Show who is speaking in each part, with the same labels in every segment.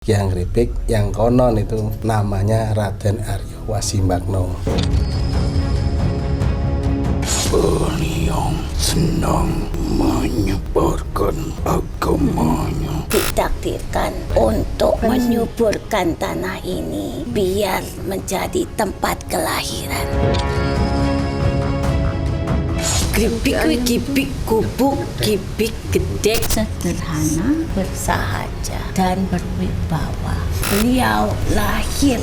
Speaker 1: Kyang Gripik yang konon itu namanya Raden Arya Wasimbagna.
Speaker 2: Beliau senang menyebarkan agamanya.
Speaker 3: Ditakdirkan untuk menyuburkan tanah ini biar menjadi tempat kelahiran. Gripik gibik gubuk gibik gedek, sederhana, bersahaja dan berwibawa. Beliau lahir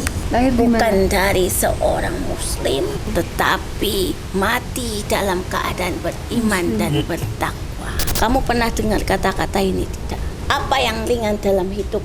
Speaker 3: bukan dari seorang muslim, tetapi mati dalam keadaan beriman dan bertakwa. Kamu pernah dengar kata-kata ini tidak? Apa yang ringan dalam hidup?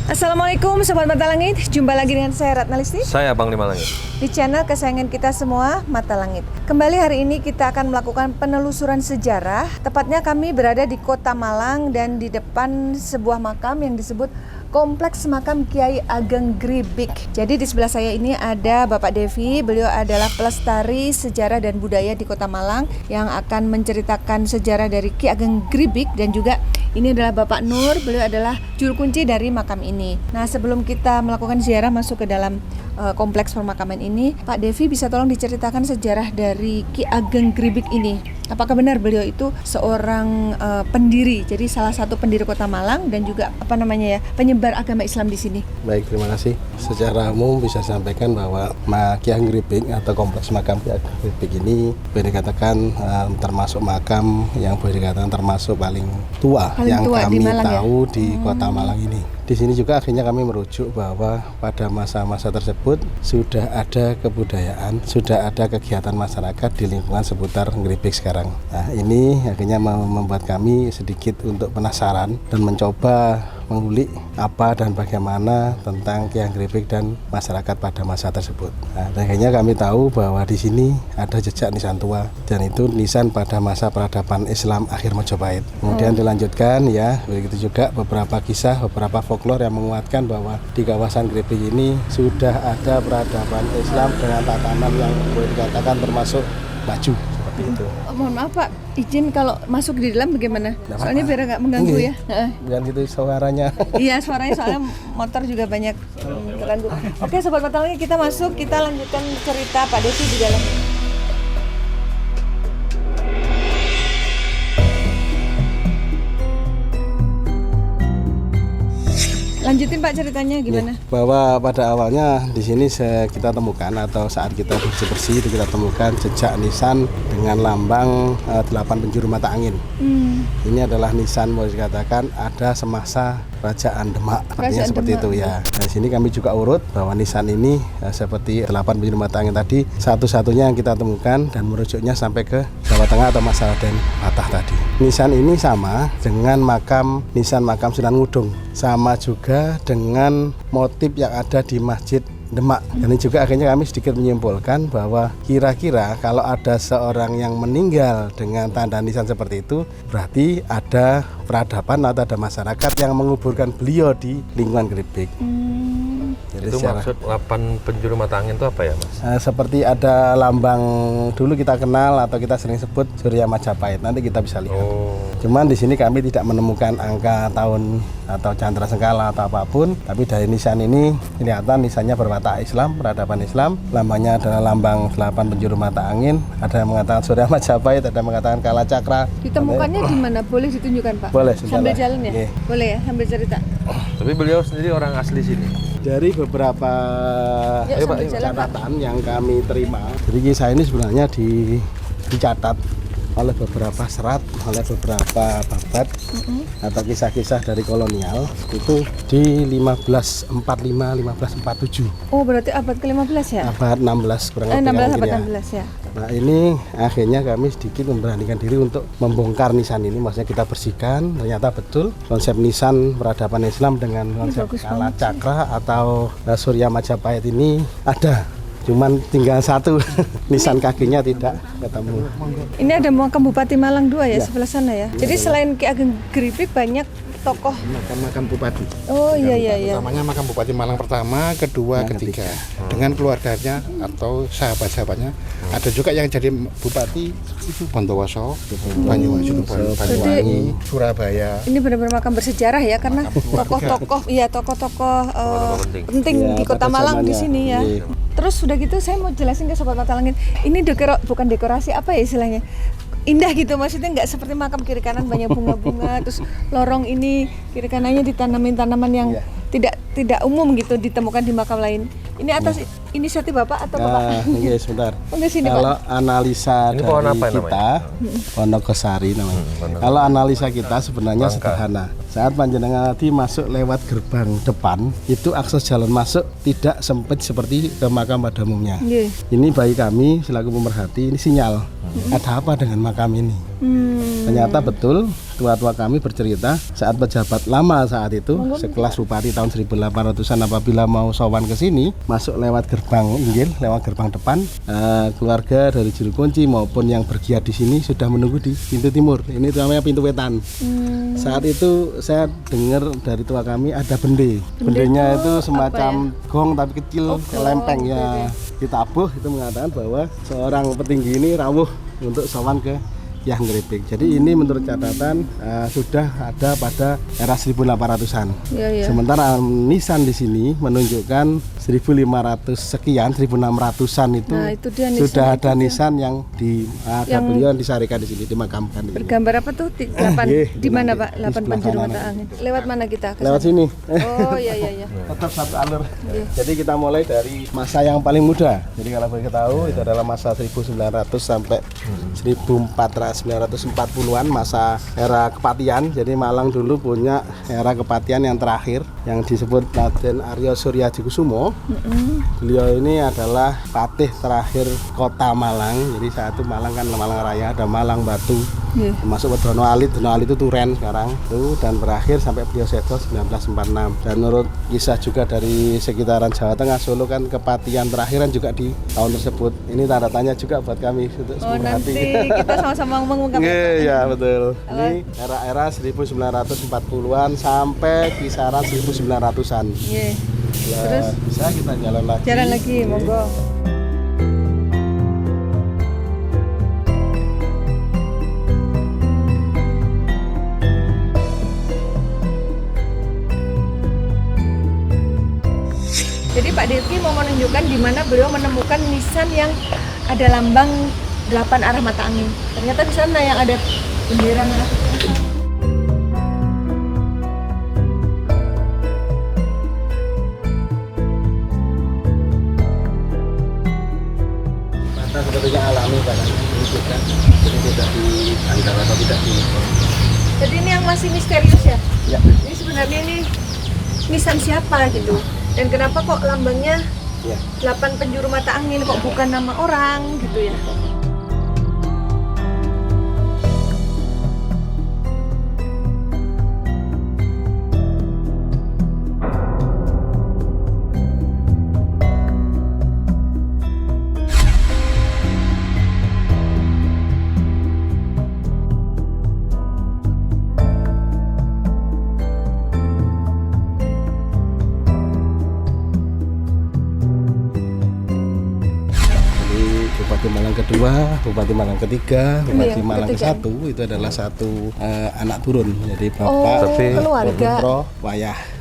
Speaker 4: Assalamualaikum Sobat Mata Langit, jumpa lagi dengan saya Ratna Listi
Speaker 5: Saya Panglima Langit
Speaker 4: di channel kesayangan kita semua, Mata Langit. Kembali hari ini kita akan melakukan penelusuran sejarah. Tepatnya kami berada di Kota Malang dan di depan sebuah makam yang disebut Kompleks Makam Kiai Ageng Gripik. Jadi di sebelah saya ini ada Bapak Devi. Beliau adalah pelestari sejarah dan budaya di Kota Malang yang akan menceritakan sejarah dari Ki Ageng Gripik, dan juga ini adalah Bapak Nur. Beliau adalah juru kunci dari makam ini. Nah, sebelum kita melakukan ziarah masuk ke dalam kompleks pemakaman ini, Pak Devi bisa tolong diceritakan sejarah dari Ki Ageng Gripik ini. Apakah benar beliau itu seorang pendiri, jadi salah satu pendiri Kota Malang dan juga penyebar agama Islam di sini?
Speaker 1: Baik, terima kasih. Secara umum bisa sampaikan bahwa Kyang Gripik atau kompleks makam Kyang Gripik ini boleh dikatakan termasuk makam yang boleh dikatakan termasuk paling tua yang
Speaker 4: tua
Speaker 1: kami
Speaker 4: Malang,
Speaker 1: tahu
Speaker 4: ya?
Speaker 1: Di Kota Malang ini. Di sini juga akhirnya kami merujuk bahwa pada masa-masa tersebut sudah ada kebudayaan, sudah ada kegiatan masyarakat di lingkungan seputar Gripik sekarang. Nah, ini akhirnya membuat kami sedikit untuk penasaran dan mencoba mengulik apa dan bagaimana tentang Kyang Gripik dan masyarakat pada masa tersebut. Nah, akhirnya kami tahu bahwa di sini ada jejak nisan tua, dan itu nisan pada masa peradaban Islam akhir Majapahit. Kemudian dilanjutkan ya, begitu juga beberapa kisah, beberapa folklore yang menguatkan bahwa di kawasan Gripik ini sudah ada peradaban Islam dengan tatanan yang boleh dikatakan termasuk maju seperti itu.
Speaker 4: Mohon maaf Pak, izin kalau masuk di dalam bagaimana?
Speaker 1: Nggak
Speaker 4: Soalnya
Speaker 1: apa-apa.
Speaker 4: biar nggak mengganggu ya.
Speaker 1: Bukan gitu suaranya.
Speaker 4: Iya, suaranya soalnya motor juga banyak terganggu. Oke Sobat Mata Langit, kita masuk, kita lanjutkan cerita Pak Devi di dalam. Lanjutin Pak ceritanya gimana?
Speaker 1: Ya, bahwa pada awalnya di sini kita temukan atau saat kita bersih-bersih itu kita temukan jejak nisan dengan lambang 8 penjuru mata angin. Ini adalah nisan boleh dikatakan ada semasa Kerajaan Demak, artinya seperti
Speaker 4: Demak.
Speaker 1: itu ya. Nah, di sini kami juga urut bahwa nisan ini seperti 8 penjuru mata angin tadi satu-satunya yang kita temukan dan merujuknya sampai ke Jawa Tengah atau masa Raden Patah tadi. Nisan ini sama dengan nisan makam Sunan Ngudung, sama juga dengan motif yang ada di Masjid Demak. Dan ini juga akhirnya kami sedikit menyimpulkan bahwa kira-kira kalau ada seorang yang meninggal dengan tanda nisan seperti itu, berarti ada peradaban atau ada masyarakat yang menguburkan beliau di lingkungan Gripik. Jadi
Speaker 5: Itu maksud 8 penjuru mata angin itu apa ya Mas?
Speaker 1: seperti ada lambang dulu kita kenal atau kita sering sebut Surya Majapahit. Nanti kita bisa lihat. Cuman di sini kami tidak menemukan angka tahun atau candra sengkala atau apapun, tapi dari nisan ini kelihatan nisannya berwatak Islam, peradaban Islam. Lambangnya adalah lambang 8 penjuru mata angin. Ada yang mengatakan Surya Majapahit, ada yang mengatakan Kala Cakra.
Speaker 4: Ditemukannya di mana? Boleh ditunjukkan, Pak?
Speaker 1: Boleh,
Speaker 4: sambil jalan ya?
Speaker 1: Oke.
Speaker 4: Boleh ya, sambil cerita.
Speaker 5: Tapi beliau sendiri orang asli sini.
Speaker 1: Dari beberapa
Speaker 4: Yuk, sambil jalan, Pak.
Speaker 1: catatan yang kami terima, jadi kisah ini sebenarnya dicatat oleh beberapa serat, oleh beberapa babat atau kisah-kisah dari kolonial itu di 1545-1547.
Speaker 4: Oh, berarti abad ke-15 ya?
Speaker 1: Abad 16 kurang lebih
Speaker 4: 16
Speaker 1: mungkin
Speaker 4: abad
Speaker 1: ya.
Speaker 4: 16 ya.
Speaker 1: Nah ini akhirnya kami sedikit memberanikan diri untuk membongkar nisan ini, maksudnya kita bersihkan. Ternyata betul konsep nisan peradaban Islam dengan konsep Kala Cakra atau Surya Majapahit ini ada. Cuman tinggal satu nisan kakinya tidak ketemu.
Speaker 4: Ini ada makam Bupati Malang 2 ya,
Speaker 1: Ya.
Speaker 4: sebelah sana ya. Jadi selain Ki Ageng Gripik banyak tokoh.
Speaker 2: Makam bupati.
Speaker 4: Oh iya.
Speaker 2: Namanya makam bupati Malang pertama, kedua, ketiga. Dengan keluarganya atau sahabat-sahabatnya. Ada juga yang jadi bupati Bondowoso, Banyuwangi, Surabaya.
Speaker 4: Ini benar-benar makam bersejarah ya, karena tokoh-tokoh penting
Speaker 1: Ya,
Speaker 4: di Kota
Speaker 1: pada
Speaker 4: Malang di
Speaker 1: zamannya.
Speaker 4: sini ya.
Speaker 1: Iya.
Speaker 4: Terus sudah gitu saya mau jelasin ke Sobat Mata Langit. Ini bukan dekorasi apa ya istilahnya? Indah gitu, maksudnya nggak seperti makam kiri kanan banyak bunga-bunga, terus lorong ini kiri kanannya ditanamin tanaman yang tidak umum gitu ditemukan di makam lain. Ini atas inisiatif Bapak atau Bapak?
Speaker 1: Nah, ini sebentar.
Speaker 4: Enggak sini,
Speaker 1: Kalau
Speaker 4: Pak.
Speaker 1: analisa
Speaker 5: Ini
Speaker 1: dari
Speaker 5: pohon apa
Speaker 1: kita, Wonogosari namanya. Kalau analisa kita sebenarnya sederhana. Saat panjenengan tadi masuk lewat gerbang depan, itu akses jalan masuk tidak sempit seperti ke makam pada umumnya.
Speaker 4: Iya.
Speaker 1: Ini bagi kami selaku pemerhati ini sinyal. Ada apa dengan makam ini? Ternyata betul tua-tua kami bercerita saat pejabat lama saat itu sekelas bupati tahun 1800-an apabila mau sowan ke sini masuk lewat gerbang inggil, lewat gerbang depan, keluarga dari juru kunci maupun yang bergiat di sini sudah menunggu di pintu timur. Ini namanya pintu wetan. Saat itu saya dengar dari tua kami ada bende. Bendenya itu semacam gong tapi kecil, lempeng ya. Ditabuh itu mengatakan bahwa seorang petinggi ini rawuh untuk sowan ke Hyang Gripik. Jadi ini menurut catatan sudah ada pada era 1800-an.
Speaker 4: Iya.
Speaker 1: Sementara nisan di sini menunjukkan 1500 sekian, 1600-an itu,
Speaker 4: Nah, itu dia nisan
Speaker 1: sudah ada
Speaker 4: itu.
Speaker 1: nisan yang beliau disarikan di sini, dimakamkan di sini.
Speaker 4: Bergambar apa tuh? Di mana Pak? 8
Speaker 1: sebelah
Speaker 4: penjuru
Speaker 1: kanan.
Speaker 4: mata angin. Lewat mana kita? Ke
Speaker 1: Lewat
Speaker 4: sana?
Speaker 1: sini.
Speaker 4: Oh iya.
Speaker 1: Tetap satu alur. Jadi kita mulai dari masa yang paling muda. Jadi kalau boleh tahu itu adalah masa 1900 sampai 1940-an, masa era kepatian. Jadi Malang dulu punya era kepatian yang terakhir yang disebut Raden Arya Suryadikusumo. Beliau ini adalah patih terakhir Kota Malang. Jadi saat itu Malang kan Malang Raya, ada Malang Batu.
Speaker 4: Iya.
Speaker 1: Termasuk Dono Alit itu Turen sekarang itu, dan berakhir sampai beliau sedo 1946. Dan menurut kisah juga dari sekitaran Jawa Tengah, Solo kan kepatian terakhiran juga di tahun tersebut. Ini tanda tanya juga buat kami untuk
Speaker 4: Oh
Speaker 1: semerhati.
Speaker 4: nanti kita sama-sama mengungkap.
Speaker 1: Iya betul. Ini era-era 1940-an sampai kisaran 1900-an.
Speaker 4: Iya.
Speaker 1: Ya,
Speaker 4: Terus
Speaker 1: bisa kita jalan lagi.
Speaker 4: jalan lagi, monggo. Jadi Pak Dirki mau menunjukkan di mana beliau menemukan nisan yang ada lambang 8 arah mata angin. Ternyata di sana yang ada bendera merah.
Speaker 1: Mata sebetulnya alami Pak. Ini tidak, jadi tidak diangkat atau tidak di.
Speaker 4: Jadi ini yang masih misterius ya?
Speaker 1: Ya.
Speaker 4: Ini sebenarnya ini nisan siapa gitu? Dan kenapa kok lambangnya
Speaker 1: Ya.
Speaker 4: 8 penjuru mata angin, kok bukan nama orang gitu ya?
Speaker 1: Bupati Malang kedua, Bupati Malang ketiga, Bupati
Speaker 4: yang
Speaker 1: Malang
Speaker 4: ketiga.
Speaker 1: ke-1 itu adalah satu anak turun. Jadi bapak
Speaker 4: Oh,
Speaker 5: Tapi-
Speaker 4: keluarga.
Speaker 1: Pro Wayah.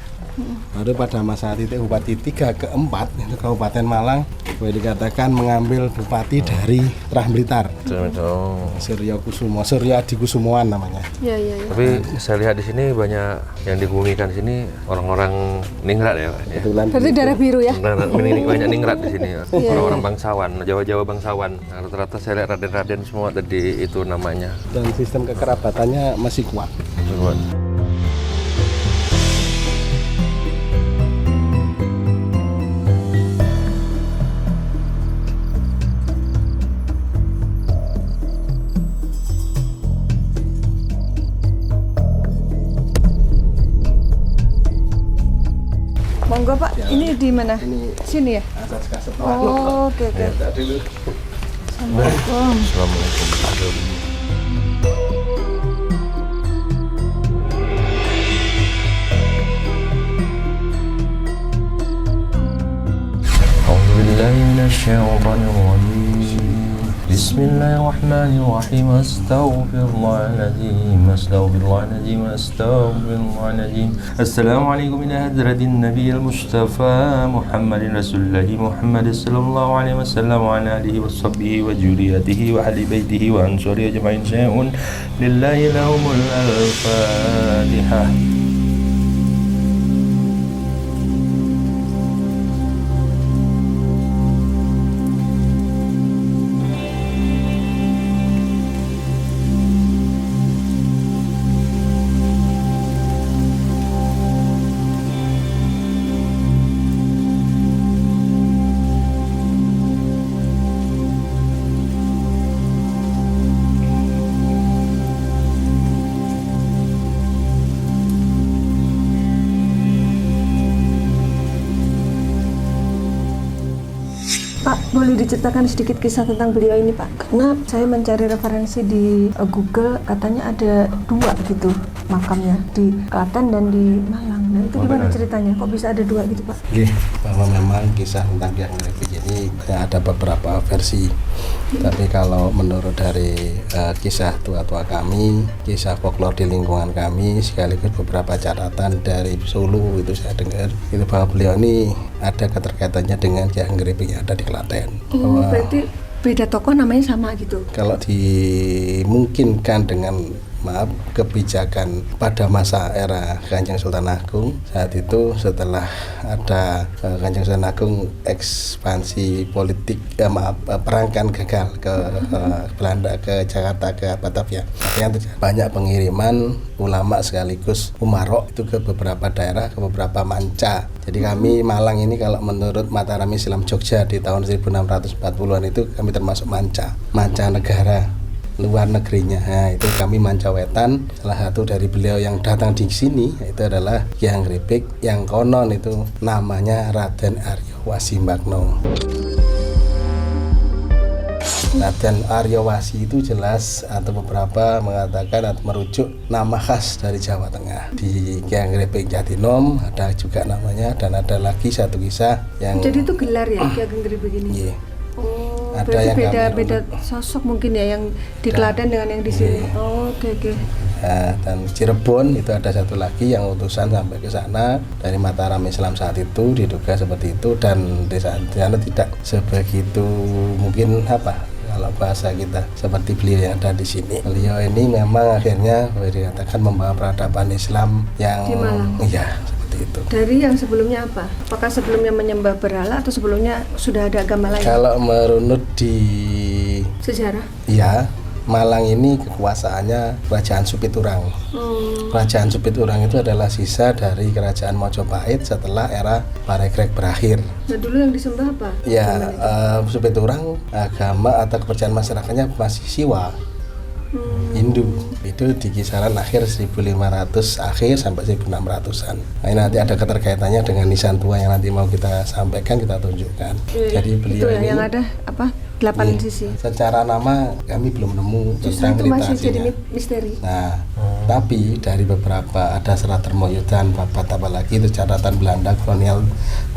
Speaker 1: Baru pada masa titik Bupati 3 ke-4 itu Kabupaten Malang boleh dikatakan mengambil bupati dari Trah Blitar.
Speaker 5: Oh.
Speaker 1: Suryo Adi Kusumoan namanya.
Speaker 4: Ya, ya, ya.
Speaker 5: Tapi saya lihat di sini banyak yang dikebumikan di sini orang-orang ningrat ya, Pak. Ya.
Speaker 1: Kebetulan
Speaker 4: Berarti darah biru ya?
Speaker 5: Banyak ningrat di sini, ya.
Speaker 4: Iya,
Speaker 5: Orang-orang bangsawan, Jawa-Jawa bangsawan. Nah, rata-rata saya lihat raden-raden semua tadi itu namanya.
Speaker 1: dan sistem kekerabatannya masih kuat.
Speaker 5: Coba.
Speaker 4: Monggo Pak, ini di mana?
Speaker 1: Ini
Speaker 4: Sini ya?
Speaker 1: asas kasep.
Speaker 4: Oh, oke, oke.
Speaker 1: Dulu.
Speaker 4: Assalamualaikum.
Speaker 5: Assalamualaikum. أعوذ بالله من الشيطان الرجيم بسم الله الرحمن الرحيم أستغفر الله العظيم أستغفر الله العظيم أستغفر الله العظيم السلام عليكم إلى حضرة النبي المصطفى محمد رسول الله محمد صلى الله عليه وسلم وعلى آله وصحبه وذريته وأهل بيته وأنصاره أجمعين شيء لله لهم الفاتحة.
Speaker 4: Pak, boleh diceritakan sedikit kisah tentang beliau ini Pak? Karena saya mencari referensi di Google, katanya ada 2 gitu makamnya, di Klaten dan di Malang. Nah itu gimana ceritanya? Kok bisa ada 2 gitu Pak?
Speaker 1: Oke, bahwa memang kisah tentang Kyai Ngripik ini ada beberapa versi. Tapi kalau menurut dari kisah tua-tua kami, kisah folklore di lingkungan kami, sekaligus beberapa catatan dari Solo itu saya dengar, itu bahwa beliau ini ada keterkaitannya dengan Kyai Ngripik yang ada di Klaten.
Speaker 4: Oh,
Speaker 1: Bahwa
Speaker 4: berarti beda tokoh namanya sama gitu?
Speaker 1: kalau dimungkinkan dengan kebijakan pada masa era Kanjeng Sultan Agung, saat itu setelah ada Kanjeng Sultan Agung ekspansi politik perangkan gagal ke Belanda, ke Jakarta, ke Batavia, yang terjadi banyak pengiriman ulama sekaligus umarok itu ke beberapa daerah, ke beberapa manca. Jadi kami Malang ini kalau menurut Mataram Islam Jogja di tahun 1640-an itu kami termasuk manca negara, luar negerinya. Nah, itu kami Mancawetan. Salah satu dari beliau yang datang di sini itu adalah Kyai Ngripik yang konon itu namanya Raden Arya Wasimbagno. Raden Arya Wasi itu jelas atau beberapa mengatakan atau merujuk nama khas dari Jawa Tengah. Di Kyai Ngripik Jatinom ada juga namanya, dan ada lagi satu kisah yang
Speaker 4: Jadi itu gelar ya Kyai Ngripik ini?
Speaker 1: Iya.
Speaker 4: Oh,
Speaker 1: Ada
Speaker 4: berarti
Speaker 1: yang
Speaker 4: beda
Speaker 1: kami
Speaker 4: sosok mungkin ya yang di Klaten dengan yang di sini. Oh, oke.
Speaker 1: Nah, dan Cirebon itu ada satu lagi yang utusan sampai ke sana dari Mataram Islam saat itu, diduga seperti itu, dan di sana tidak sebegitu mungkin kalau bahasa kita seperti beliau yang ada di sini. Beliau ini memang akhirnya boleh dikatakan membawa peradaban Islam yang
Speaker 4: Di Malang.
Speaker 1: iya seperti itu.
Speaker 4: Dari yang sebelumnya apa? Apakah sebelumnya menyembah berhala atau sebelumnya sudah ada agama lain?
Speaker 1: Kalau merunut di
Speaker 4: Sejarah?
Speaker 1: iya, Malang ini kekuasaannya Kerajaan Supiturang. Kerajaan Supiturang itu adalah sisa dari Kerajaan Mojopahit setelah era Parekrek berakhir.
Speaker 4: Nah dulu yang disembah apa?
Speaker 1: Ya, Supiturang agama atau kepercayaan masyarakatnya masih Siwa, Hindu. Itu di kisaran akhir 1500 akhir sampai 1600-an. Nah, ini nanti ada keterkaitannya dengan nisan tua yang nanti mau kita sampaikan, kita tunjukkan. Jadi beliau
Speaker 4: itu ya,
Speaker 1: ini
Speaker 4: yang ada apa? 8 sisi.
Speaker 1: secara nama kami belum nemu
Speaker 4: Justru
Speaker 1: tentang
Speaker 4: itu masih jadi
Speaker 1: literasinya.
Speaker 4: misteri.
Speaker 1: Nah, tapi dari beberapa ada serat termoyudan, apalagi itu catatan Belanda kolonial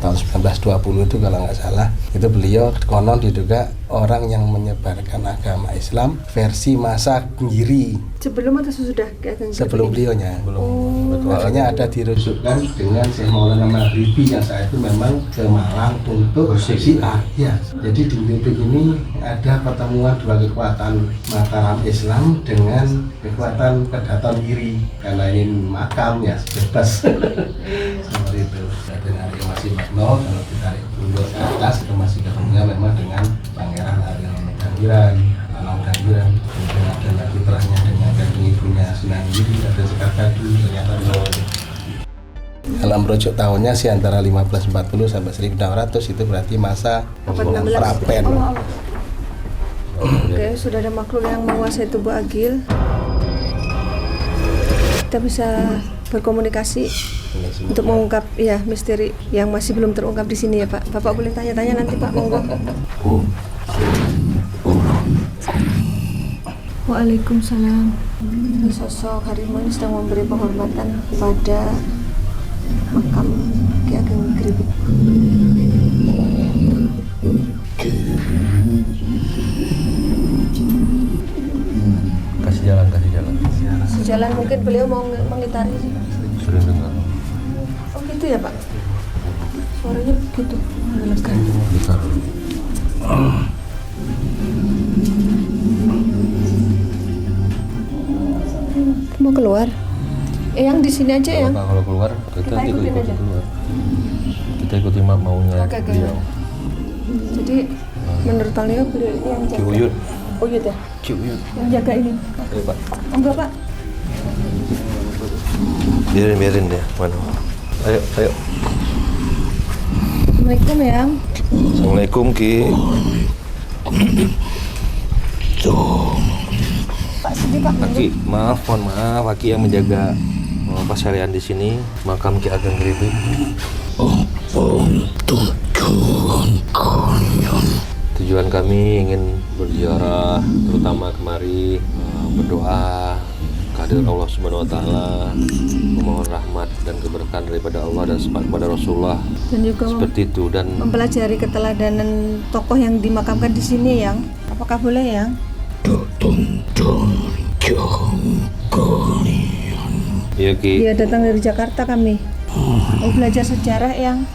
Speaker 1: tahun 1920 itu kalau nggak salah. Itu beliau konon diduga orang yang menyebarkan agama Islam versi masa Giri.
Speaker 4: Sebelum atau sesudah Ki Ageng Gripik?
Speaker 1: Sebelum beliaunya.
Speaker 5: Belum.
Speaker 1: Makanya ada dirusukkan dengan Syekh Maulana Maghribi yang saat itu memang ke Malang untuk Syiah. Ya. Jadi di Gripik ini ada pertemuan dua kekuatan Mataram Islam dengan kekuatan Kedaton Giri. Karena ini makam ya bebas. Seperti itu. Dengan masih Magno, kalau ditarik mundur ke atas itu masih ketemunya memang dengan Pangeran Aril Dangiran, Alam Dangiran. Kemudian ada lagi terahnya dengan gading ibunya Sunan Giri, ada Sekar Badu, ternyata kalau merujuk tahunnya sih antara 1540 sampai 1600 itu berarti masa Prapen.
Speaker 4: Oke, sudah ada makhluk yang menguasai tubuh Agil. Kita bisa berkomunikasi untuk mengungkap ya misteri yang masih belum terungkap di sini ya Pak. Bapak boleh tanya-tanya nanti Pak, monggo. Waalaikumsalam. Sosok harimau ini sedang memberi penghormatan pada makam Ki Ageng Gripik.
Speaker 5: Kasih jalan.
Speaker 4: Sejalan mungkin beliau mau mengitari.
Speaker 5: Sering dengar.
Speaker 4: Oh gitu ya Pak. Suaranya begitu. Lega.
Speaker 5: Dengar.
Speaker 4: Mau keluar? Yang di sini aja yang.
Speaker 5: Kalau keluar kita
Speaker 4: ikutin
Speaker 5: ikut
Speaker 4: aja.
Speaker 5: keluar. Kita ikuti maunya
Speaker 4: Oke.
Speaker 5: beliau.
Speaker 4: Jadi menurut beliau ini yang jaga.
Speaker 5: Ciuyut.
Speaker 4: Uyut ya?
Speaker 5: Ciuyut.
Speaker 4: Yang jaga ini.
Speaker 5: Ayo Pak.
Speaker 4: Oh, enggak Pak.
Speaker 5: Biarin dia. Mana? Ayo.
Speaker 4: Assalamualaikum Yang.
Speaker 5: Assalamualaikum Ki.
Speaker 4: Pak sedih Pak.
Speaker 5: Aki, mohon maaf, Aki yang menjaga pasarian di sini, makam Ki Ageng Gripik. Tujuan kami ingin berziarah, terutama kemari berdoa kehadirat Allah Subhanahu wa taala, memohon rahmat dan keberkahan daripada Allah dan sifat kepada Rasulullah.
Speaker 4: Dan juga
Speaker 5: Seperti itu dan
Speaker 4: mempelajari keteladanan tokoh yang dimakamkan di sini Yang. Apakah boleh Yang?
Speaker 5: iya Ki.
Speaker 4: Dia datang dari Jakarta kami. Mau belajar sejarah Yang.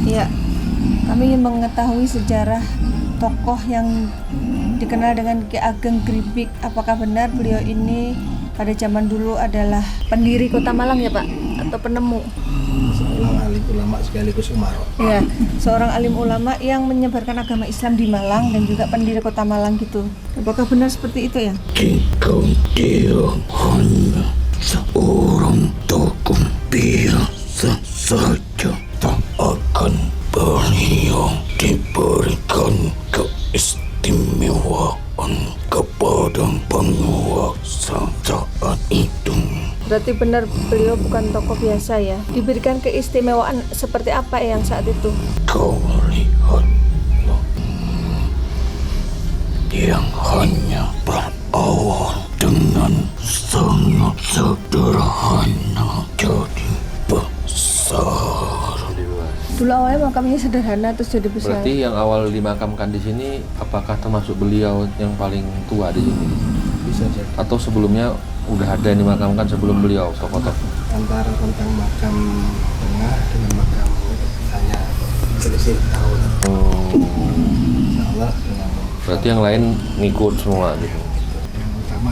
Speaker 4: Iya. Kami ingin mengetahui sejarah tokoh yang dikenal dengan Ki Ageng Gripik. Apakah benar beliau ini pada zaman dulu adalah pendiri Kota Malang ya Pak? Atau penemu?
Speaker 1: Seorang alim ulama sekaligus umaro.
Speaker 4: Ya, seorang alim ulama yang menyebarkan agama Islam di Malang dan juga pendiri Kota Malang gitu. Apakah benar seperti itu ya?
Speaker 6: Jika dia hanya seorang tokoh biasa saja, tak akan beliau diberikan keistimewaan kepada penguasa saat itu.
Speaker 4: Berarti benar beliau bukan tokoh biasa ya? Diberikan keistimewaan seperti apa yang saat itu?
Speaker 6: Kau lihatlah, yang hanya berawal dengan sangat sederhana jadi besar.
Speaker 4: Dulu awalnya makamnya sederhana terus jadi besar.
Speaker 5: Berarti yang awal dimakamkan di sini apakah termasuk beliau yang paling tua di sini?
Speaker 1: Bisa jadi
Speaker 5: Atau sebelumnya udah ada yang dimakamkan sebelum beliau tokoh-tokoh?
Speaker 1: antara tentang makam tengah dengan makam hanya selisih tahun. Insya Allah dengan
Speaker 5: Berarti yang lain ngikut semua gitu.
Speaker 1: yang utama.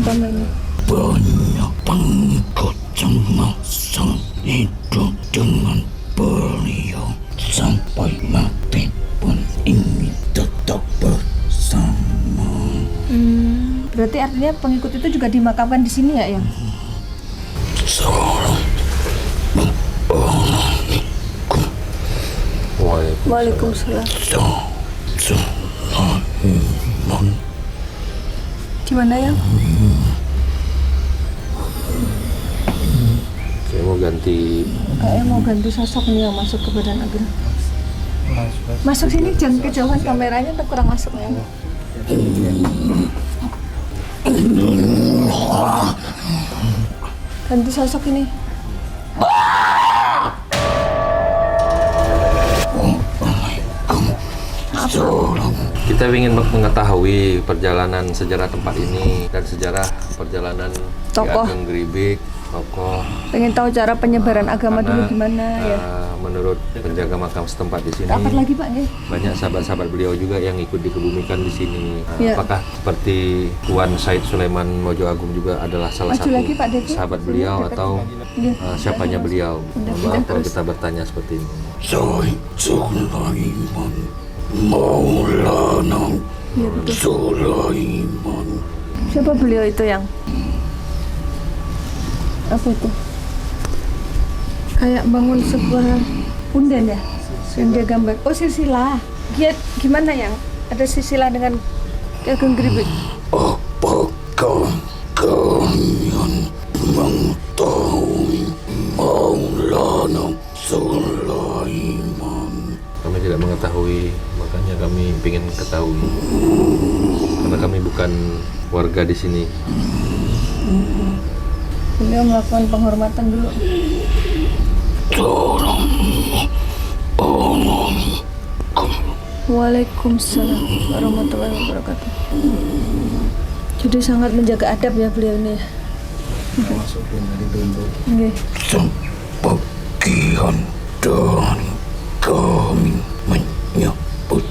Speaker 4: Utamanya.
Speaker 6: Banyak pengikut semasa hidup dengan beliau sampai mati pun ingin tetap bersama.
Speaker 4: Berarti artinya pengikut itu juga dimakamkan di sini ya, Yang?
Speaker 6: Salam
Speaker 4: Waalaikumsalam. Di mana ya?
Speaker 5: Saya mau ganti.
Speaker 4: Kayaknya mau ganti sosok nih yang masuk ke badan Agil. Masuk sini, jangan kejauhan kameranya, tetap kurang masuk ya. ganti sosok ini.
Speaker 5: Kita ingin mengetahui perjalanan sejarah tempat ini dan sejarah perjalanan
Speaker 4: Tokoh.
Speaker 5: Ki Ageng Geribik, tokoh.
Speaker 4: Pengen tahu cara penyebaran agama dulu
Speaker 5: Karena,
Speaker 4: gimana ya.
Speaker 5: Menurut penjaga makam setempat di sini,
Speaker 4: Rapat lagi Pak nggih?
Speaker 5: banyak sahabat-sahabat beliau juga yang ikut dikebumikan di sini.
Speaker 4: Ya.
Speaker 5: Apakah seperti Tuan Said Sulaiman Mojo Agung juga adalah salah
Speaker 4: Maju
Speaker 5: satu
Speaker 4: lagi, Pak Devi.
Speaker 5: sahabat beliau
Speaker 4: Dekat.
Speaker 5: atau
Speaker 4: Iya.
Speaker 5: siapanya beliau? Mohon maaf kalau kita bertanya seperti ini.
Speaker 6: Said Sulaiman Maulana
Speaker 4: Iya betul.
Speaker 6: Sulaiman.
Speaker 4: Siapa beliau itu yang? Apa itu? Kayak bangun sebuah punden ya? Yang dia gambar. Oh silsilah. Dia gimana yang? Ada silsilah dengan Ki Ageng Geribik.
Speaker 6: Apakah kalian mengetahui Maulana Sulaiman?
Speaker 5: Kami tidak mengetahui, makanya kami ingin ketahui. Karena kami bukan warga di sini.
Speaker 4: Beliau melakukan penghormatan dulu.
Speaker 6: Tolong
Speaker 4: Waalaikumsalam warahmatullahi wabarakatuh. Jadi sangat menjaga adab ya beliau ini ya. Nggih.
Speaker 6: sebagian dari kami menyebut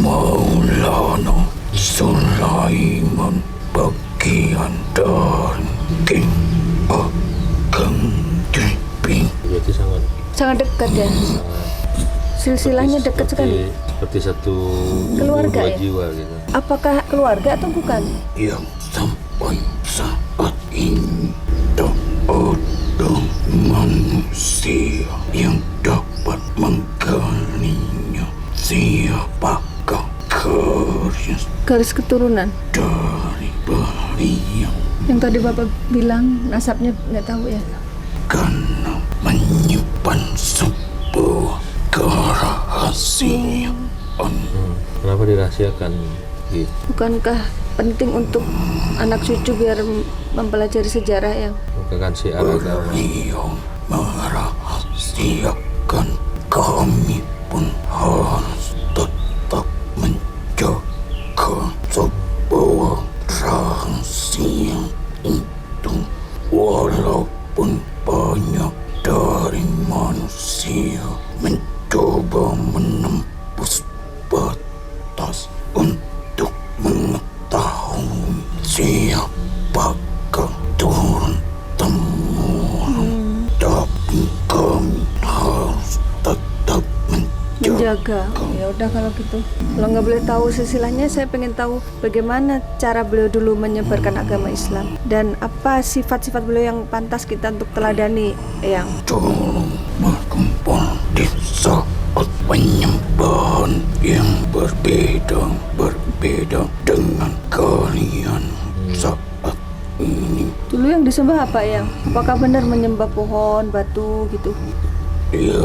Speaker 6: Maulana Sulaiman bagian dari Ki Ageng Geribik.
Speaker 5: Berarti
Speaker 4: Sangat dekat ya. Silsilahnya dekat sekali.
Speaker 5: Seperti satu
Speaker 4: Keluarga
Speaker 5: dua
Speaker 4: ya?
Speaker 5: jiwa gitu.
Speaker 4: Apakah keluarga atau bukan?
Speaker 6: Yang sampai saat ini tak ada manusia yang dapat menggalinya. Siapakah
Speaker 4: Garis keturunan.
Speaker 6: dari beliau?
Speaker 4: Yang tadi Bapak bilang nasabnya nggak tahu ya.
Speaker 6: Karena menyimpan sebuah kerahasiaan.
Speaker 5: Kenapa dirahasiakan gitu?
Speaker 4: Bukankah penting untuk anak cucu biar mempelajari sejarah yang
Speaker 5: Bukan syiar agama.
Speaker 6: Beliau merahasiakan, kami pun harus tetap menjaga sebuah rahasia itu. Walaupun banyak dari manusia mencoba menembus batas untuk mengetahui siapakah turun temurun, tapi kami harus tetap menjaga.
Speaker 4: menjaga? Ya udah kalau gitu. Kalau nggak boleh tahu silsilahnya, saya pengen tahu bagaimana cara beliau dulu menyebarkan agama Islam dan apa sifat-sifat beliau yang pantas kita untuk teladani, yang
Speaker 6: Tolong berkumpul di saat penyembahan yang berbeda dengan kalian saat ini.
Speaker 4: dulu yang disembah apa yang? Apakah benar menyembah pohon, batu gitu?
Speaker 6: Ya,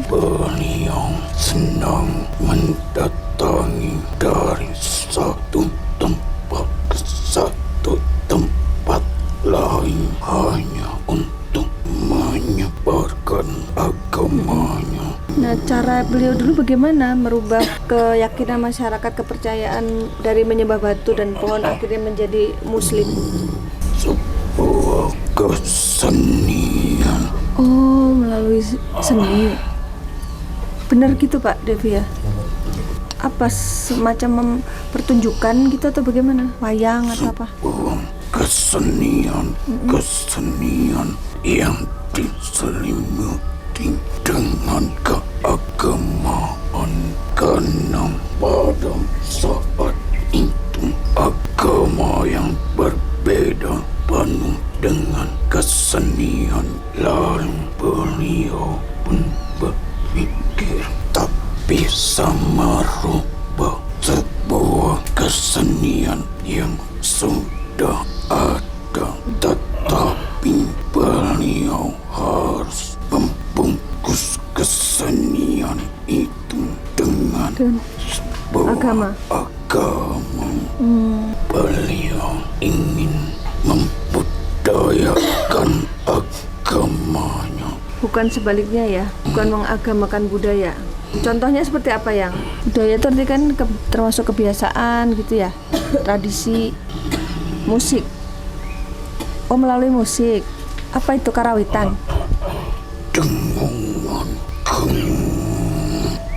Speaker 6: beliau senang mendatangi dari satu tempat ke satu tempat lain hanya untuk menyebarkan agamanya.
Speaker 4: Nah, cara beliau dulu bagaimana merubah keyakinan masyarakat, kepercayaan dari menyembah batu dan pohon akhirnya menjadi muslim?
Speaker 6: Sebuah kesenian.
Speaker 4: Oh, melalui seni. Benar gitu Pak Devi ya? Apa semacam pertunjukan gitu atau bagaimana? Wayang atau apa?
Speaker 6: Kesenian yang diselimuti dengan keagamaan, karena pada saat itu agama yang berbeda penuh dengan kesenian. Lalu beliau pun berpikir tak bisa merubah sebuah kesenian yang sudah ada, tetapi beliau harus membungkus kesenian itu dengan sebuah
Speaker 4: agama.
Speaker 6: Beliau ingin membudayakan
Speaker 4: bukan sebaliknya ya, bukan mengagamakan budaya. Contohnya seperti apa yang? Budaya itu artinya kan termasuk kebiasaan gitu ya, tradisi, musik. Oh, melalui musik. Apa itu karawitan?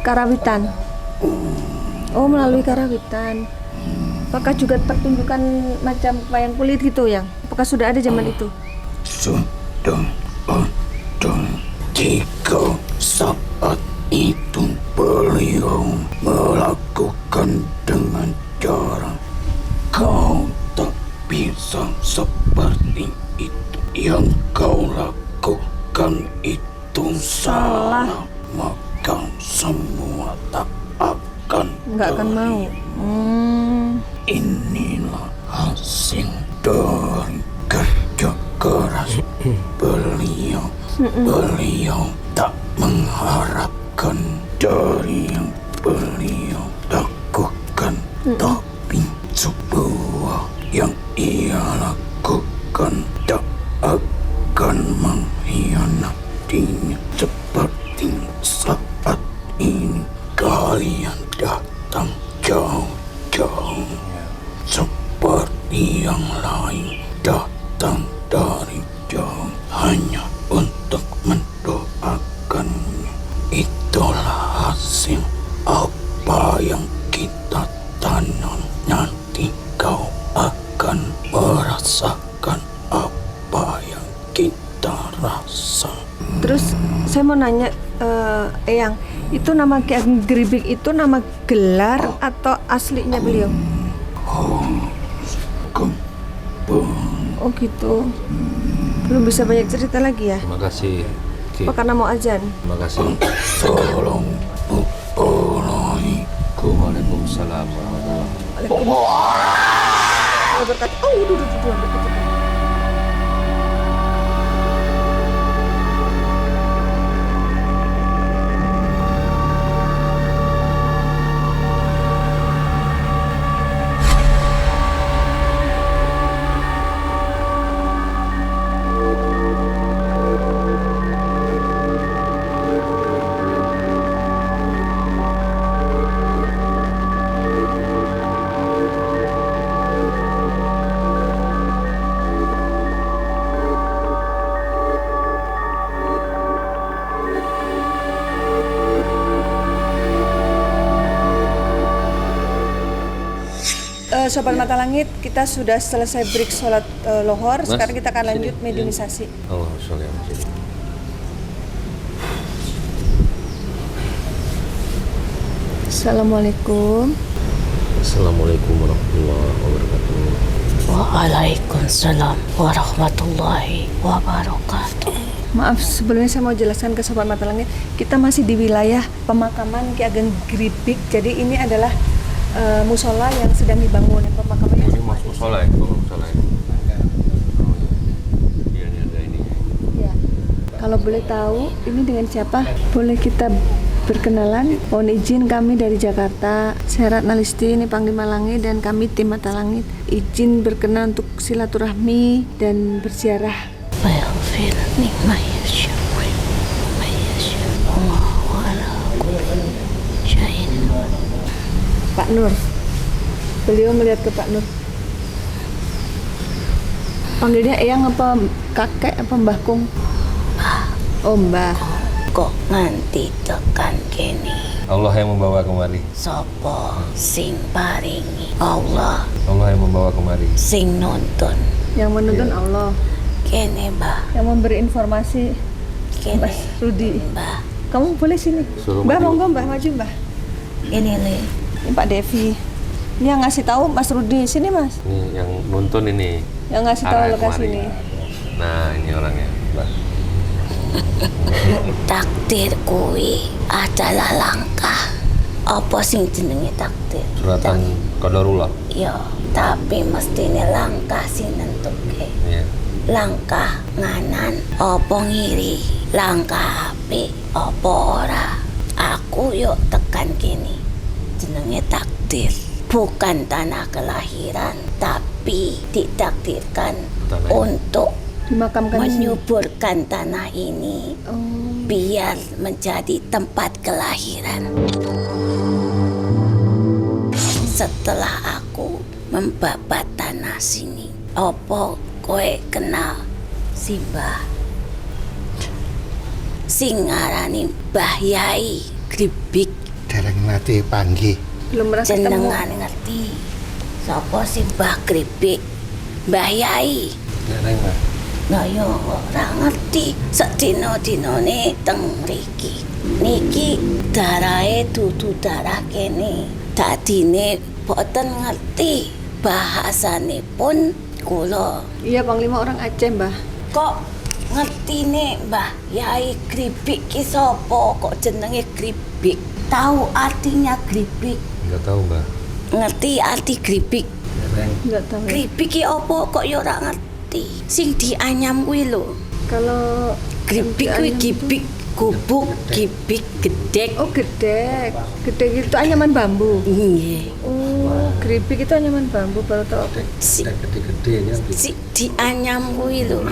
Speaker 4: Karawitan. Oh, melalui karawitan. Apakah juga pertunjukan macam wayang kulit gitu yang? Apakah sudah ada zaman itu?
Speaker 6: Sudah ada. Jika saat itu beliau melakukan dengan cara kau tak bisa seperti itu. Yang kau lakukan itu salah, maka semua tak akan
Speaker 4: Nggak akan mau.
Speaker 6: Inilah hasil dari kerja keras beliau. Beliau tak mengharapkan dari yang beliau lakukan, tapi sebuah yang ia lakukan tak akan mengkhianatinya. Seperti saat ini kalian datang jauh-jauh, seperti yang lain datang dari jauh hanya untuk mendoakannya. Itulah hasil apa yang kita tanam. Nanti kau akan merasakan apa yang kita rasa.
Speaker 4: Terus saya mau nanya, Eyang, itu nama Ki Ageng Geribik itu nama gelar atau aslinya beliau? Oh gitu. Belum bisa banyak cerita lagi ya?
Speaker 5: Terima kasih. Ki.
Speaker 4: Apa karena mau azan?
Speaker 5: Terima kasih. Waalaikumsalam warahmatullahi
Speaker 4: Wabarakatuh. Oh, duduk. Sobat Mata Langit, kita sudah selesai break sholat lohor.
Speaker 5: Mas,
Speaker 4: Sekarang kita akan lanjut
Speaker 5: sini.
Speaker 4: mediumisasi.
Speaker 5: Allah sholli ala sini.
Speaker 4: Assalamualaikum.
Speaker 5: Assalamualaikum warahmatullahi wabarakatuh.
Speaker 3: Waalaikumsalam warahmatullahi wabarakatuh.
Speaker 4: Maaf, sebelumnya saya mau jelaskan ke Sobat Mata Langit, kita masih di wilayah pemakaman Ki Ageng Geribik. Jadi ini adalah musola yang sedang dibangun. Pemakamannya
Speaker 5: Ini mas musola ya, musola ya. Iya, ini ada ini.
Speaker 4: ya. Kalau boleh tahu, ini dengan siapa? Boleh kita berkenalan? Mohon izin, kami dari Jakarta, saya Ratna Listi, ini Panglima Langit, dan kami tim Mata Langit. Izin berkenan untuk silaturahmi dan berziarah.
Speaker 3: Waghfir liman yasha' wa man yasha'. Allahu ala kulli syai'in.
Speaker 4: Pak Nur. Beliau melihat ke Pak Nur. Panggilnya Eyang apa kakek apa Mbah Kung? Oh, Mbah.
Speaker 3: Kok nganti tekan kene?
Speaker 5: Allah yang membawa kemari.
Speaker 3: Sopo sing paringi? Allah.
Speaker 5: Allah yang membawa kemari.
Speaker 3: Sing nonton
Speaker 4: Yang menuntun Allah.
Speaker 3: kene, Mbah.
Speaker 4: Yang memberi informasi
Speaker 3: Kene,
Speaker 4: Mas Rudi.
Speaker 3: Mbah.
Speaker 4: Kamu boleh sini.
Speaker 5: Suruh
Speaker 4: Mbah,
Speaker 5: maju.
Speaker 4: monggo Mbah, maju Mbah.
Speaker 3: Ini le.
Speaker 4: Ini Pak Devi. Ini yang ngasih tahu Mas Rudi. Sini Mas.
Speaker 5: Ini yang nuntun ini.
Speaker 4: Yang ngasih tahu
Speaker 5: Arah
Speaker 4: lokasi
Speaker 5: kemari.
Speaker 4: ini.
Speaker 5: Nah, ini orangnya, Mbak.
Speaker 3: Takdir kuwi adalah langkah. Apa sing jenenge takdir?
Speaker 5: Suratan qadarullah.
Speaker 3: Ya, tapi mestine langkah sing nentuke.
Speaker 5: Iya.
Speaker 3: Langkah nganan apa ngiri, langkah apik apa ora. Aku yuk tekan kini. Jenenge takdir. Bukan tanah kelahiran, tapi ditakdirkan
Speaker 5: Tanah.
Speaker 3: untuk
Speaker 4: Dimakamkan di sini.
Speaker 3: menyuburkan tanah ini biar menjadi tempat kelahiran. Setelah aku membabat tanah sini, opo kowe kenal Simbah sing ngarani Mbah Yai Gribik?
Speaker 2: Dereng nate panggih.
Speaker 4: Belum pernah ketemu.
Speaker 3: Jenengan ngerti sapa Simbah Gribik? Mbah Yai.
Speaker 1: Dereng, Mbak.
Speaker 3: Lah yo ora ngerti sedina-dinane teng mriki. Niki darahe dudu darah kene. Dadine boten ngerti bahasanipun kula.
Speaker 4: Iya, Panglima orang Aceh, Mbah.
Speaker 3: Kok ngertine Mbah Yai Gribik ki sapa? Kok jenenge Gribik? Tahu artinya Gribik?
Speaker 5: Enggak tahu, Mbak.
Speaker 3: Ngerti arti Gribik?
Speaker 1: Dereng.
Speaker 4: Enggak tahu. Ya.
Speaker 3: Gribik ki apa kok ya ora ngerti? Sing dianyam kuwi lho.
Speaker 4: Kalau
Speaker 3: Gribik kuwi gibik, gubuk, gibik, gedek.
Speaker 4: Oh, gedek. Gedek itu anyaman bambu.
Speaker 3: Iya.
Speaker 4: Oh, geribik itu anyaman bambu, baru tahu aku.
Speaker 3: Si,
Speaker 1: Gede-gede ya.
Speaker 3: si dianyam kuwi lho.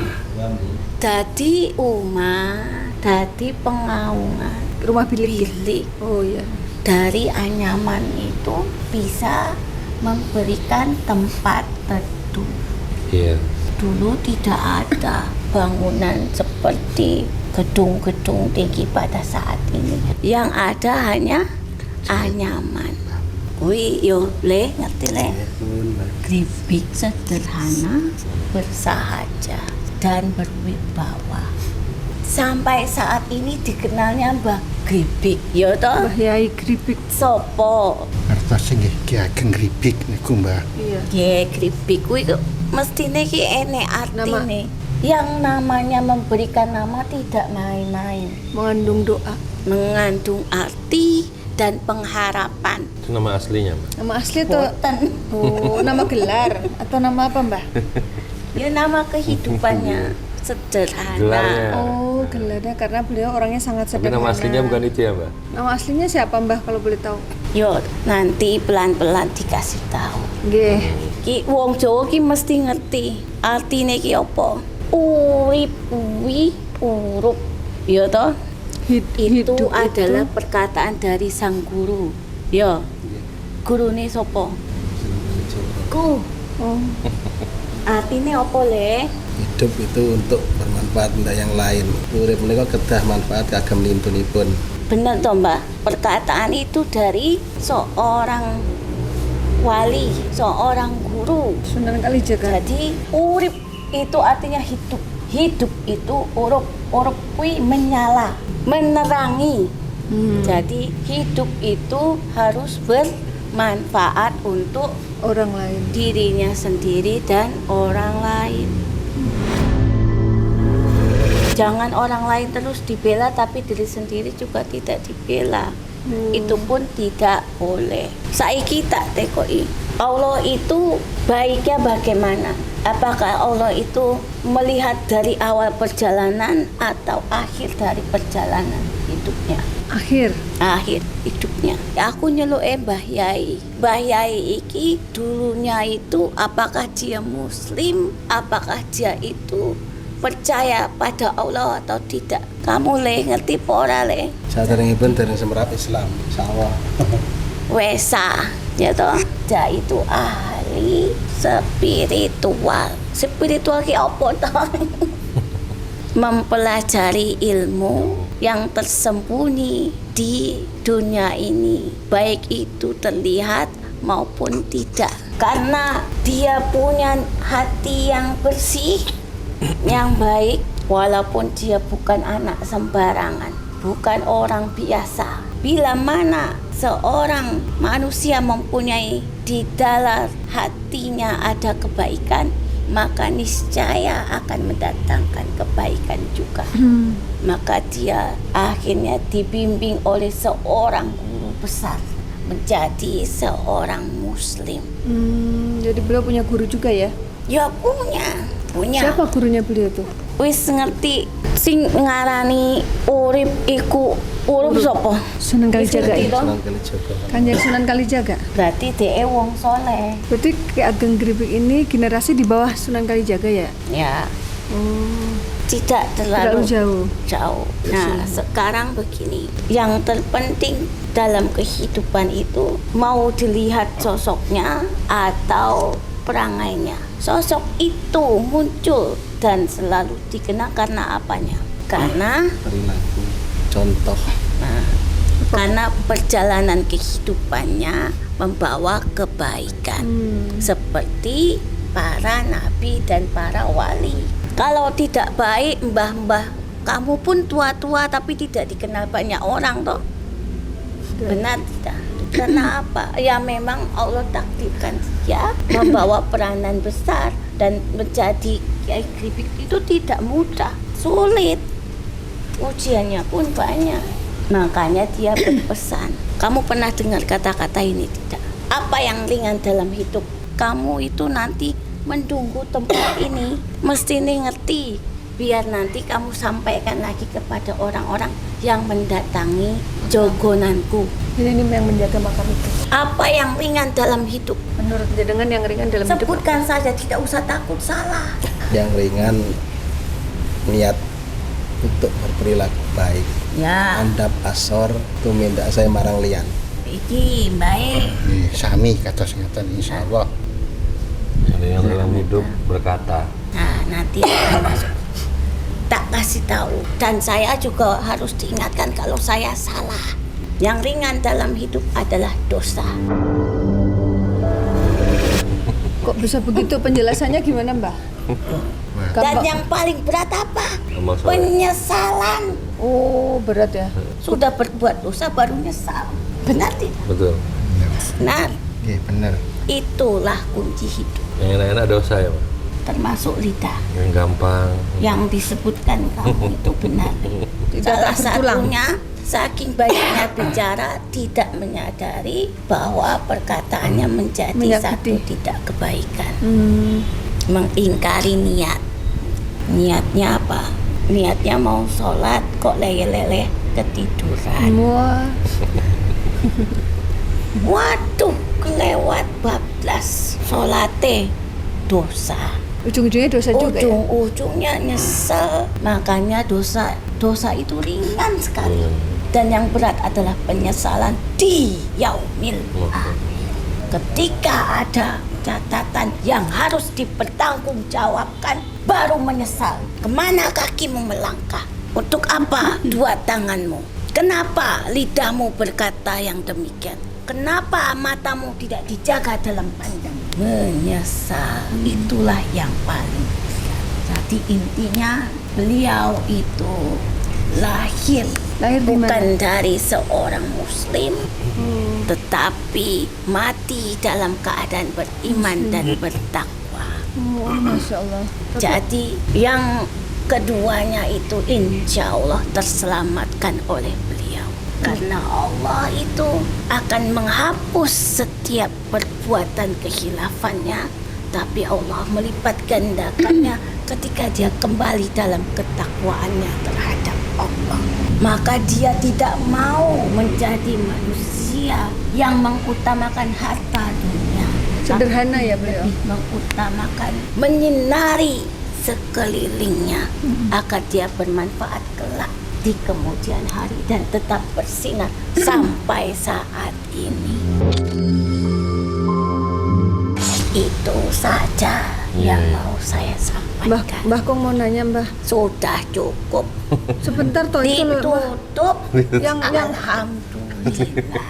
Speaker 3: Dadi omah, dadi pengaungan.
Speaker 4: Rumah bilik.
Speaker 3: Bilik.
Speaker 4: Oh iya.
Speaker 3: Dari anyaman itu bisa memberikan tempat teduh.
Speaker 5: Iya.
Speaker 3: Dulu tidak ada bangunan seperti gedung-gedung tinggi pada saat ini. Yang ada hanya anyaman. Wih, yo le, ngerti le? Gribik sederhana, bersahaja, dan berwibawa. Sampai saat ini dikenalnya Mbah Gribik, yo toh?
Speaker 4: Mbah Yai Gribik.
Speaker 3: Sopo?
Speaker 2: Ngertos nggih Ki Ageng Gribik niku, Mbah.
Speaker 4: Iya.
Speaker 3: Ye, Gribik kuwi kok mestine ki enek artine. Yang namanya memberikan nama tidak main-main.
Speaker 4: Mengandung doa.
Speaker 3: Mengandung arti dan pengharapan.
Speaker 5: Itu nama aslinya, Mbak.
Speaker 4: Nama asli atau
Speaker 3: Boten.
Speaker 4: nama gelar atau nama apa, Mbah?
Speaker 3: Ya nama kehidupannya sederhana.
Speaker 5: Gelarnya.
Speaker 4: Oh, gelarnya karena beliau orangnya sangat
Speaker 5: Tapi
Speaker 4: sederhana.
Speaker 5: nama aslinya bukan itu ya, Mbak?
Speaker 4: Nama aslinya siapa, Mbah, kalau boleh tahu?
Speaker 3: Yo, nanti pelan-pelan dikasih tahu.
Speaker 4: Nggih.
Speaker 3: Ki wong Jawa ki mesti ngerti artine ki apa. Urip kuwi urup. Ya toh? Itu
Speaker 4: Hidup
Speaker 3: adalah perkataan dari sang guru. Ya. Gurune sapa? Ku.
Speaker 4: Oh,
Speaker 3: Artine apa le?
Speaker 1: Hidup itu untuk bermanfaat untuk yang lain. Urip menika kedah manfaat kagem lintunipun.
Speaker 3: Bener toh Mbak? Perkataan itu dari seorang wali, seorang guru.
Speaker 4: Sunan Kalijaga.
Speaker 3: Jadi urip itu artinya hidup. Hidup itu urup. Urup kuwi menyala, menerangi. Jadi hidup itu harus bermanfaat untuk
Speaker 4: Orang lain.
Speaker 3: dirinya sendiri dan orang lain. Jangan orang lain terus dibela tapi diri sendiri juga tidak dibela. Itu pun tidak boleh. Saiki tak tekoi. Allah itu baiknya bagaimana? Apakah Allah itu melihat dari awal perjalanan atau akhir dari perjalanan hidupnya?
Speaker 4: Akhir.
Speaker 3: Akhir hidupnya. Aku nyeluk Mbah Yai. Mbah Yai iki dulunya itu apakah dia muslim, apakah dia itu percaya pada Allah atau tidak? Kamu le ngerti pora le?
Speaker 1: Saderengipun dereng semerap Islam, insyaallah.
Speaker 3: Wesa, ya toh? Dia itu ahli spiritual. Spiritual ki apa toh? Mempelajari ilmu yang tersembunyi di dunia ini, baik itu terlihat maupun tidak. Karena dia punya hati yang bersih, yang baik, walaupun dia bukan anak sembarangan, bukan orang biasa. Bila mana seorang manusia mempunyai di dalam hatinya ada kebaikan, maka niscaya akan mendatangkan kebaikan juga. Maka dia akhirnya dibimbing oleh seorang guru besar menjadi seorang muslim.
Speaker 4: Jadi beliau punya guru juga ya?
Speaker 3: Ya punya.
Speaker 4: Siapa gurunya beliau tuh?
Speaker 3: Wis ngerti sing ngarani urip iku urup sapa?
Speaker 4: Sunan Kalijaga
Speaker 3: Wis ngerti
Speaker 4: ya?
Speaker 3: toh?
Speaker 1: Sunan Kalijaga.
Speaker 4: Kanjeng Sunan Kalijaga.
Speaker 3: Berarti dhek wong soleh.
Speaker 4: Berarti Ki Ageng Gribik ini generasi di bawah Sunan Kalijaga ya?
Speaker 3: Ya, Tidak
Speaker 4: Terlalu
Speaker 3: terlalu
Speaker 4: jauh.
Speaker 3: Nah, sekarang begini, yang terpenting dalam kehidupan itu mau dilihat sosoknya atau perangainya. Sosok itu muncul dan selalu dikenal karena apanya? Karena
Speaker 1: Perilaku, contoh.
Speaker 3: karena perjalanan kehidupannya membawa kebaikan. Seperti para nabi dan para wali. Kalau tidak baik, mbah-mbah kamu pun tua-tua tapi tidak dikenal banyak orang toh. Benar tidak? Karena apa? Ya memang Allah takdirkan dia membawa peranan besar dan menjadi Kiai Gripik itu tidak mudah, sulit. Ujiannya pun banyak. Makanya dia berpesan. Kamu pernah dengar kata-kata ini tidak? Apa yang ringan dalam hidup? Kamu itu nanti menunggu tempat ini, mesti ngerti. Biar nanti kamu sampaikan lagi kepada orang-orang yang mendatangi jogonanku.
Speaker 4: Ini yang menjaga makam itu.
Speaker 3: Apa yang ringan dalam hidup?
Speaker 4: Menurut jenengan yang ringan dalam hidup.
Speaker 3: Sebutkan saja, tidak usah takut salah.
Speaker 1: Yang ringan niat untuk berperilaku baik.
Speaker 3: Ya,
Speaker 1: Andap asor tumindak saya marang lian.
Speaker 3: iki baik.
Speaker 2: Sami kata singatan insyaallah.
Speaker 5: Ada yang dalam hidup berkata.
Speaker 3: Nah, nanti akan masuk. Tak kasih tahu. Dan saya juga harus diingatkan kalau saya salah. Yang ringan dalam hidup adalah dosa.
Speaker 4: Kok bisa begitu penjelasannya gimana, Mbah?
Speaker 3: Dan yang paling berat apa?
Speaker 5: Masalah.
Speaker 3: Penyesalan.
Speaker 4: Oh, berat ya.
Speaker 3: Sudah berbuat dosa baru nyesal. Benar tidak?
Speaker 5: Betul.
Speaker 3: Benar.
Speaker 2: Iya benar.
Speaker 3: Itulah kunci hidup.
Speaker 5: Yang enak-enak dosa ya, Pak?
Speaker 3: Termasuk lidah.
Speaker 5: Yang gampang.
Speaker 3: Yang disebutkan kamu itu benar. Salah satunya, saking banyaknya bicara tidak menyadari bahwa perkataannya menjadi
Speaker 4: Menyakiti.
Speaker 3: satu tidak kebaikan. Mengingkari niat. Niatnya apa? Niatnya mau sholat kok leleh-leleh ketiduran.
Speaker 4: Wah,
Speaker 3: Waduh, kelewat bablas sholate dosa.
Speaker 4: ujung-ujungnya dosa juga ya.
Speaker 3: Ujung-ujungnya nyesel. Makanya dosa itu ringan sekali. Dan yang berat adalah penyesalan di yaumil akhir. Ketika ada catatan yang harus dipertanggungjawabkan, baru menyesal. Kemana kakimu melangkah? Untuk apa dua tanganmu? Kenapa lidahmu berkata yang demikian? Kenapa matamu tidak dijaga dalam pandang? Menyesal, itulah yang paling besar. Jadi intinya beliau itu lahir
Speaker 4: Lahir di
Speaker 3: bukan
Speaker 4: mana?
Speaker 3: dari seorang muslim, tetapi mati dalam keadaan beriman dan bertakwa.
Speaker 4: Oh, Masya Allah.
Speaker 3: Jadi yang keduanya itu insya Allah terselamatkan oleh beliau. Karena Allah itu akan menghapus setiap perbuatan kehilafannya, tapi Allah melipat gandakannya ketika dia kembali dalam ketakwaannya terhadap Allah. Maka dia tidak mau menjadi manusia yang mengutamakan harta dunia.
Speaker 4: Sederhana ya beliau.
Speaker 3: Lebih mengutamakan menyinari sekelilingnya agar dia bermanfaat kelak di kemudian hari dan tetap bersinar sampai saat ini. Itu saja yang mau saya
Speaker 4: Mbah,
Speaker 3: sampaikan.
Speaker 4: Mbah kok mau nanya, Mbah.
Speaker 3: Sudah cukup.
Speaker 4: Sebentar toh itu loh, Mbah.
Speaker 3: Ditutup.
Speaker 4: Yang
Speaker 3: Alhamdulillah.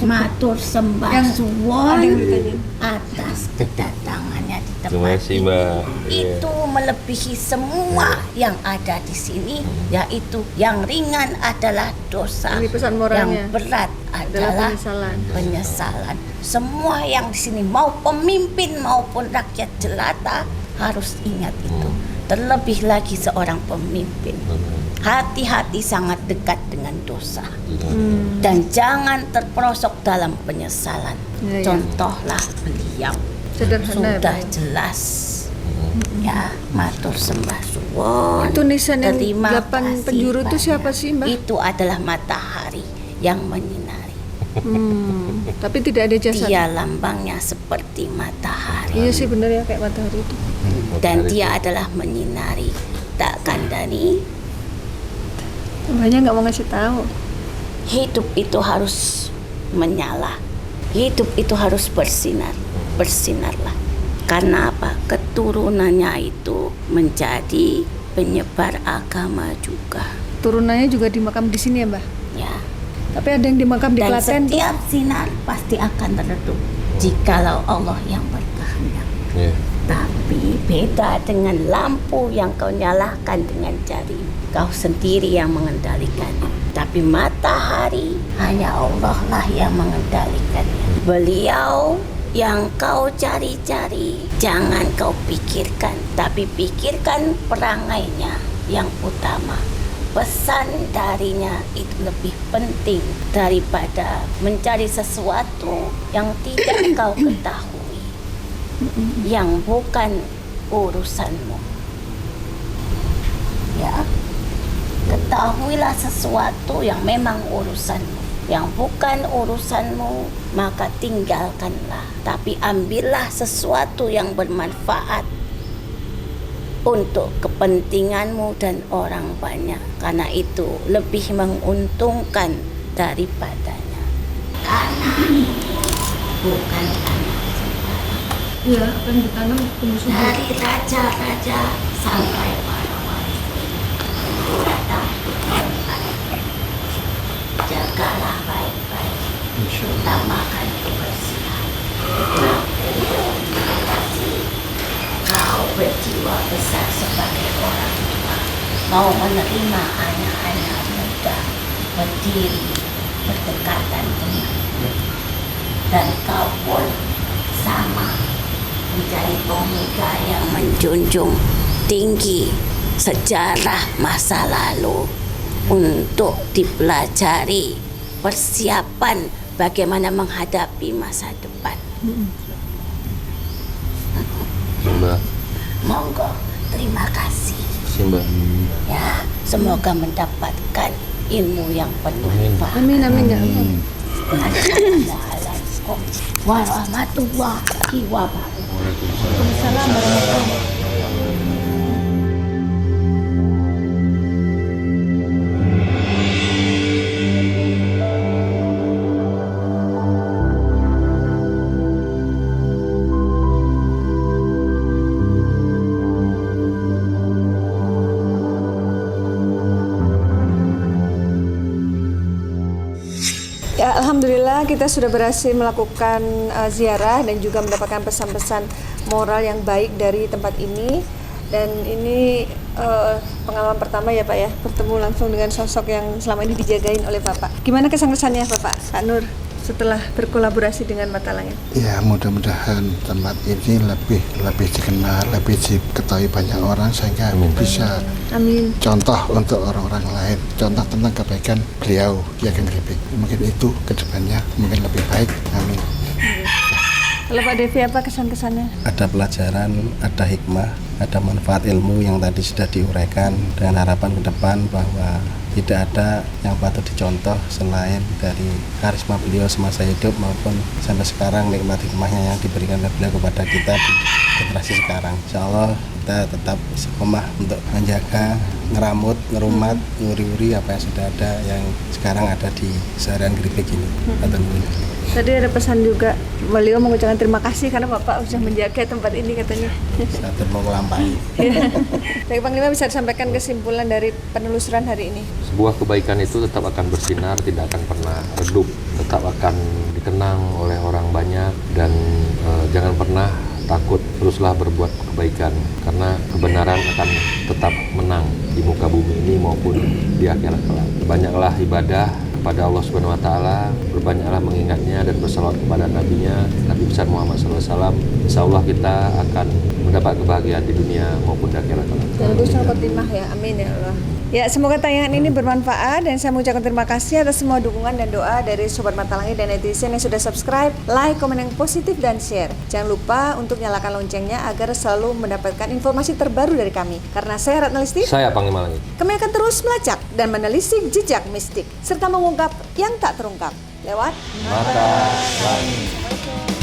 Speaker 3: Matur sembah
Speaker 4: Yang-
Speaker 3: suwon
Speaker 4: Ada yang ditanya.
Speaker 3: atas kedatangannya di tempat
Speaker 5: Terima kasih,
Speaker 3: ini.
Speaker 5: Mbak. Iya.
Speaker 3: Itu melebihi semua yang ada di sini, yaitu yang ringan adalah dosa,
Speaker 4: Ini pesan
Speaker 3: yang
Speaker 4: moralnya.
Speaker 3: berat
Speaker 4: Adalah
Speaker 3: adalah
Speaker 4: penyesalan.
Speaker 3: penyesalan. Semua yang di sini mau pemimpin maupun rakyat jelata harus ingat itu. Terlebih lagi seorang pemimpin. Hati-hati sangat dekat dengan dosa. Dan jangan terperosok dalam penyesalan.
Speaker 4: Ya, ya.
Speaker 3: Contohlah beliau.
Speaker 4: Sederhana ya,
Speaker 3: Sudah
Speaker 4: Bang.
Speaker 3: jelas. Ya, matur sembah suwon.
Speaker 4: Itu nisan yang
Speaker 3: Terima
Speaker 4: 8
Speaker 3: kasih
Speaker 4: penjuru itu
Speaker 3: banyak.
Speaker 4: siapa sih, Mbah?
Speaker 3: Itu adalah matahari yang menyinari.
Speaker 4: Tapi tidak ada jasad.
Speaker 3: Dia lambangnya seperti matahari.
Speaker 4: Iya sih benar ya, kayak matahari itu.
Speaker 3: Dan dia adalah menyinari. Takkan Dani,
Speaker 4: Mbaknya nggak mau ngasih tahu.
Speaker 3: hidup itu harus menyala. Hidup itu harus bersinar. Bersinarlah. Karena apa? Keturunannya itu menjadi penyebar agama juga.
Speaker 4: Turunannya juga dimakam di sini ya, Mbak?
Speaker 3: Ya.
Speaker 4: Tapi ada yang dimakam di
Speaker 3: Dan
Speaker 4: Klaten.
Speaker 3: setiap sinar pasti akan redup jikalau Allah yang berkehendak.
Speaker 5: Iya.
Speaker 3: Tapi beda dengan lampu yang kau nyalakan dengan jari. Kau sendiri yang mengendalikannya. Tapi matahari hanya Allah lah yang mengendalikannya. Beliau yang kau cari-cari, jangan kau pikirkan, tapi pikirkan perangainya yang utama. Pesan darinya itu lebih penting daripada mencari sesuatu yang tidak kau ketahui, yang bukan urusanmu. Ya, ketahuilah sesuatu yang memang urusanmu. Yang bukan urusanmu, maka tinggalkanlah. Tapi ambillah sesuatu yang bermanfaat untuk kepentinganmu dan orang banyak. Karena itu lebih menguntungkan daripadanya. Karena bukan tanah sembarang.
Speaker 4: Iya, apa yang ditanam tumbuh subur.
Speaker 3: Dari raja-raja sampai para wali. Datang jagalah baik-baik. Utamakan kebersihan. Kau berjiwa besar sebagai orang tua, mau menerima anak-anak muda berdiri berdekatan denganmu. Dan kau pun sama, menjadi pemuda yang menjunjung tinggi sejarah masa lalu untuk dipelajari persiapan bagaimana menghadapi masa depan.
Speaker 5: Mbak,
Speaker 3: Monggo, terima kasih.
Speaker 5: Mbak.
Speaker 3: Ya, semoga mendapatkan ilmu yang bermanfaat.
Speaker 4: Amin, amin ya Allah.
Speaker 3: Assalamualaikum warahmatullahi wabarakatuh.
Speaker 4: Waalaikumsalam warahmatullahi wabarakatuh. Ya, alhamdulillah kita sudah berhasil melakukan ziarah dan juga mendapatkan pesan-pesan moral yang baik dari tempat ini. Dan ini pengalaman pertama ya Pak ya, bertemu langsung dengan sosok yang selama ini dijagain oleh Bapak. Gimana kesan-kesannya Bapak, Kak Nur, setelah berkolaborasi dengan Mata Langit?
Speaker 2: Ya, mudah-mudahan tempat ini lebih dikenal, lebih diketahui banyak orang sehingga bisa
Speaker 4: Amin.
Speaker 2: contoh untuk orang-orang lain, contoh tentang kebaikan beliau Ki Ageng Gripik. Mungkin itu kedepannya mungkin lebih baik. Amin.
Speaker 4: Kalau Pak Devi apa kesan-kesannya?
Speaker 1: Ada pelajaran, ada hikmah, ada manfaat ilmu yang tadi sudah diuraikan dengan harapan ke depan bahwa tidak ada yang patut dicontoh selain dari karisma beliau semasa hidup maupun sampai sekarang, nikmat hikmahnya yang diberikan oleh beliau kepada kita di generasi sekarang. Insya Allah kita tetap istiqomah untuk menjaga, ngeramut, ngerumat, nguri-nguri apa yang sudah ada yang sekarang ada di seharian Gripik ini.
Speaker 4: Tadi ada pesan juga, beliau mengucapkan terima kasih karena Bapak sudah menjaga tempat ini katanya.
Speaker 1: Satu mau melampaui.
Speaker 4: Baik Panglima, bisa disampaikan kesimpulan dari penelusuran hari ini?
Speaker 5: Sebuah kebaikan itu tetap akan bersinar, tidak akan pernah redup, tetap akan dikenang oleh orang banyak dan jangan pernah takut, teruslah berbuat kebaikan karena kebenaran akan tetap menang di muka bumi ini maupun di akhirat kelak. Banyaklah ibadah kepada Allah Subhanahu wa taala, berbanyaklah mengingatnya dan bersalawat kepada nabinya Nabi besar Muhammad SAW. Insyaallah kita akan mendapat kebahagiaan di dunia maupun di akhirat kelak.
Speaker 4: Dan itu selamat khotimah ya, amin ya Allah. Ya, semoga tayangan ini bermanfaat dan saya mengucapkan terima kasih atas semua dukungan dan doa dari Sobat Mata Langit dan netizen yang sudah subscribe, like, komen yang positif dan share. Jangan lupa untuk nyalakan loncengnya agar selalu mendapatkan informasi terbaru dari kami. Karena saya Ratna Listi,
Speaker 5: Saya Panglima Langit.
Speaker 4: kami akan terus melacak dan menelisik jejak mistik serta mengungkap yang tak terungkap. lewat
Speaker 5: Mata Langit.